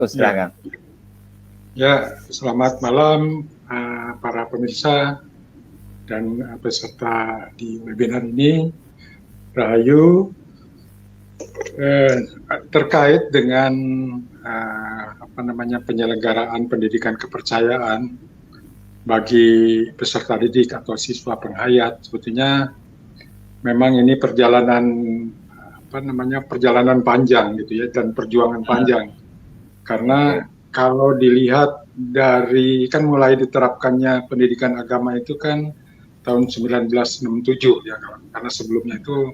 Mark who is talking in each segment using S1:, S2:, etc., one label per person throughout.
S1: Silakan.
S2: Ya, selamat malam para pemirsa dan peserta di webinar ini. Rahayu, terkait dengan penyelenggaraan pendidikan kepercayaan bagi peserta didik atau siswa penghayat, sebetulnya memang ini perjalanan panjang gitu ya, dan perjuangan panjang. Karena kalau dilihat dari kan mulai diterapkannya pendidikan agama itu kan tahun 1967 ya, karena sebelumnya itu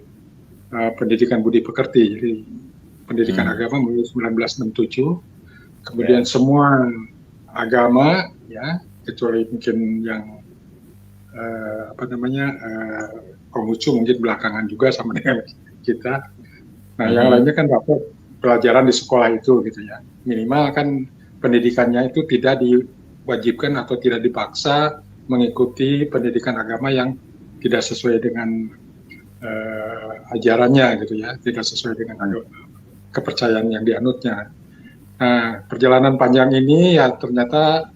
S2: pendidikan budi pekerti, jadi pendidikan agama mulai 1967. Kemudian semua agama ya, kecuali mungkin yang Konghucu mungkin belakangan juga sama dengan kita. Nah, yang lainnya kan dapat pelajaran di sekolah itu gitu ya. Minimal kan pendidikannya itu tidak diwajibkan atau tidak dipaksa mengikuti pendidikan agama yang tidak sesuai dengan ajarannya gitu ya, tidak sesuai dengan kepercayaan yang dianutnya. Nah, perjalanan panjang ini ya ternyata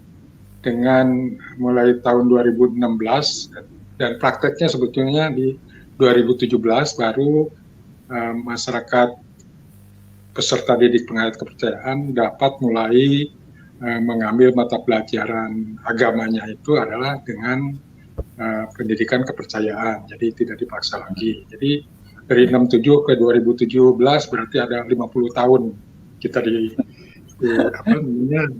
S2: dengan mulai tahun 2016 dan prakteknya sebetulnya di 2017 baru masyarakat peserta didik penghayat kepercayaan dapat mulai mengambil mata pelajaran agamanya itu adalah dengan pendidikan kepercayaan, jadi tidak dipaksa lagi. Jadi dari 67 ke 2017 berarti ada 50 tahun kita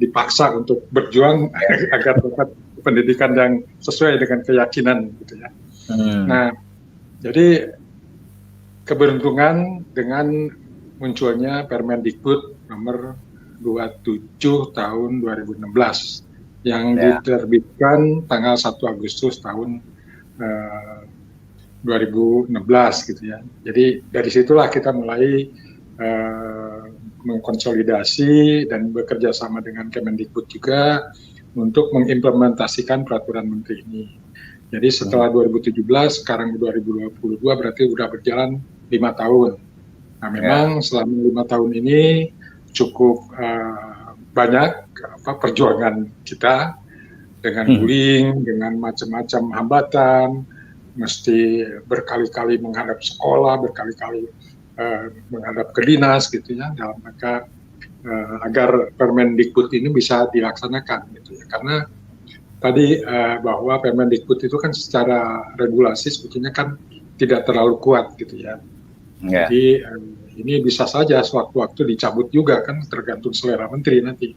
S2: dipaksa untuk berjuang agar dapat pendidikan yang sesuai dengan keyakinan gitu ya. Nah, jadi keberuntungan dengan munculnya Permendikbud nomor 27 tahun 2016 yang diterbitkan tanggal 1 Agustus tahun 2016 gitu ya. Jadi dari situlah kita mulai mengkonsolidasi dan bekerja sama dengan Kemendikbud juga untuk mengimplementasikan peraturan menteri ini. Jadi setelah 2017, sekarang 2022 berarti sudah berjalan 5 tahun. Nah, memang selama 5 tahun ini cukup banyak perjuangan kita dengan bullying, dengan macam-macam hambatan, mesti berkali-kali menghadap sekolah, berkali-kali menghadap ke dinas gitu ya, dalam rangka agar Permendikbud ini bisa dilaksanakan gitu ya. Karena tadi bahwa Permendikbud itu kan secara regulasi sebetulnya kan tidak terlalu kuat gitu ya. Jadi ini bisa saja sewaktu-waktu dicabut juga kan, tergantung selera menteri nanti.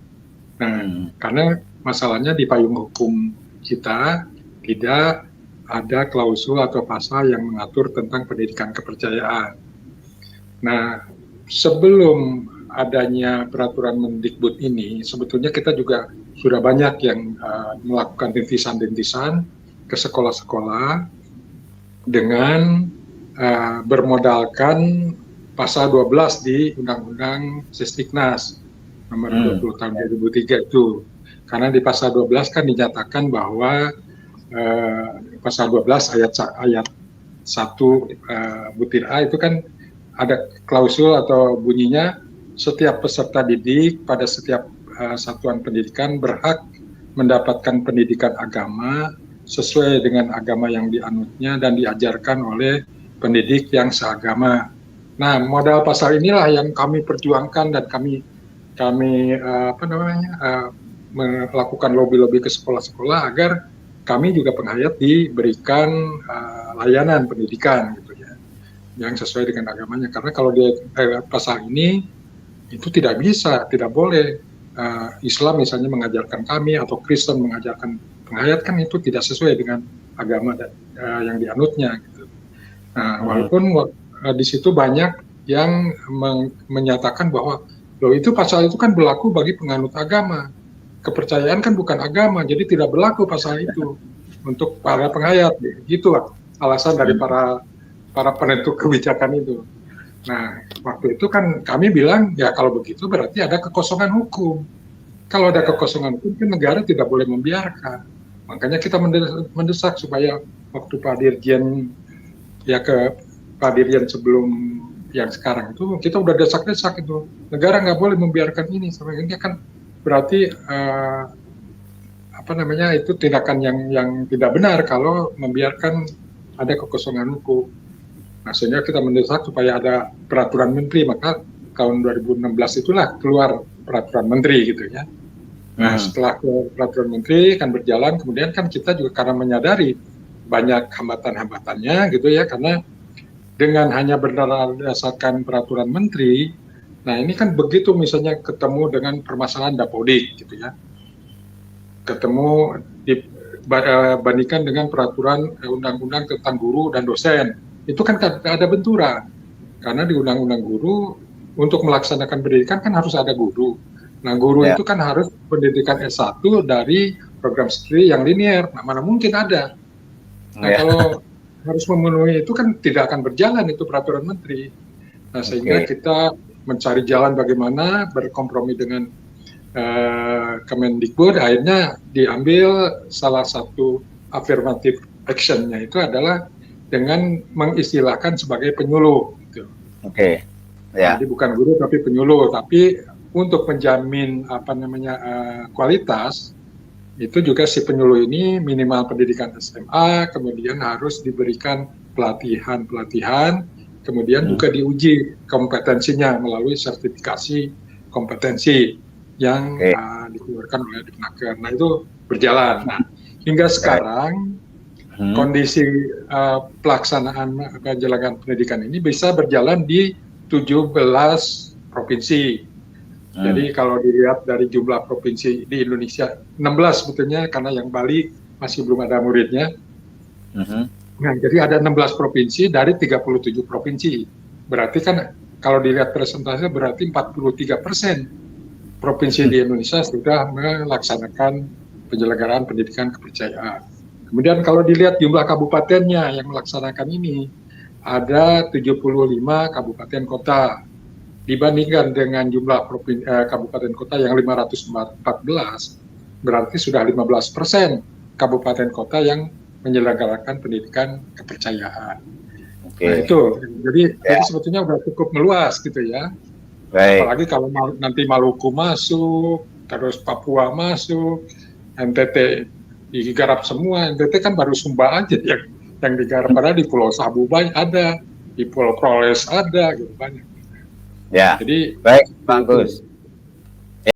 S2: Nah, karena masalahnya di payung hukum kita tidak ada klausul atau pasal yang mengatur tentang pendidikan kepercayaan. Nah, sebelum adanya peraturan Mendikbud ini, sebetulnya kita juga sudah banyak yang melakukan rintisan-rintisan ke sekolah-sekolah dengan bermodalkan pasal 12 di Undang-Undang Sisdiknas nomor 20 tahun 2003 itu. Karena di pasal 12 kan dinyatakan bahwa pasal 12 ayat 1 butir A itu kan ada klausul atau bunyinya setiap peserta didik pada setiap satuan pendidikan berhak mendapatkan pendidikan agama sesuai dengan agama yang dianutnya dan diajarkan oleh pendidik yang seagama. Nah, modal pasal inilah yang kami perjuangkan dan kami melakukan lobby-lobby ke sekolah-sekolah agar kami juga penghayat diberikan layanan pendidikan gitu ya, yang sesuai dengan agamanya. Karena kalau di pasal ini itu tidak bisa, tidak boleh Islam misalnya mengajarkan kami atau Kristen mengajarkan penghayat, kan itu tidak sesuai dengan agama yang dianutnya gitu. Nah, walaupun di situ banyak yang menyatakan bahwa loh, itu pasal itu kan berlaku bagi penganut agama, kepercayaan kan bukan agama, jadi tidak berlaku pasal itu untuk para penghayat. Gitulah alasan dari para penentu kebijakan itu. Nah, waktu itu kan kami bilang, ya kalau begitu berarti ada kekosongan hukum. Kalau ada kekosongan hukum, kan negara tidak boleh membiarkan. Makanya kita mendesak supaya waktu Pak Dirjen, ya ke Pak Dirjen sebelum yang sekarang itu kita udah desak-desak itu negara nggak boleh membiarkan ini, sampai ini kan berarti itu tindakan yang tidak benar kalau membiarkan ada kekosongan hukum. Nah, sehingga kita mendesak supaya ada peraturan menteri, maka tahun 2016 itulah keluar peraturan menteri gitu ya. Nah, setelah peraturan menteri kan berjalan, kemudian kan kita juga karena menyadari banyak hambatan-hambatannya gitu ya, karena dengan hanya berdasarkan peraturan menteri, nah ini kan begitu misalnya ketemu dengan permasalahan Dapodik gitu ya, ketemu dibandingkan dengan peraturan undang-undang tentang guru dan dosen, itu kan ada benturan, karena di undang-undang guru untuk melaksanakan pendidikan kan harus ada guru. Nah, guru itu kan harus pendidikan S1 dari program studi yang linear. Nah, mana mungkin ada. Nah, kalau harus memenuhi itu kan tidak akan berjalan itu peraturan menteri. Nah, sehingga kita mencari jalan bagaimana berkompromi dengan Kemendikbud, akhirnya diambil salah satu affirmative action-nya itu adalah dengan mengistilahkan sebagai penyuluh. Gitu. Jadi bukan guru tapi penyuluh, tapi untuk menjamin kualitas itu juga si penyuluh ini minimal pendidikan SMA, kemudian harus diberikan pelatihan, kemudian juga diuji kompetensinya melalui sertifikasi kompetensi yang dikeluarkan oleh Diknaker. Nah, itu berjalan. Nah, hingga sekarang kondisi pelaksanaan penjelanggaan pendidikan ini bisa berjalan di 17 provinsi. Jadi kalau dilihat dari jumlah provinsi di Indonesia, 16 sebetulnya, karena yang Bali masih belum ada muridnya. Nah, jadi ada 16 provinsi dari 37 provinsi. Berarti kan kalau dilihat persentase berarti 43% provinsi di Indonesia sudah melaksanakan penyelenggaraan pendidikan kepercayaan. Kemudian kalau dilihat jumlah kabupatennya yang melaksanakan ini, ada 75 kabupaten kota. Dibandingkan dengan jumlah kabupaten kota yang 514, berarti sudah 15% kabupaten kota yang menyelenggarakan pendidikan kepercayaan. Nah, itu, jadi sebetulnya sudah cukup meluas gitu ya. Apalagi kalau nanti Maluku masuk, terus Papua masuk, NTT digarap semua. NTT kan baru Sumba aja yang digarap, padahal di Pulau Sabubai ada, di Pulau Proles ada, gitu banyak.
S1: Jadi baik, Pak Agus.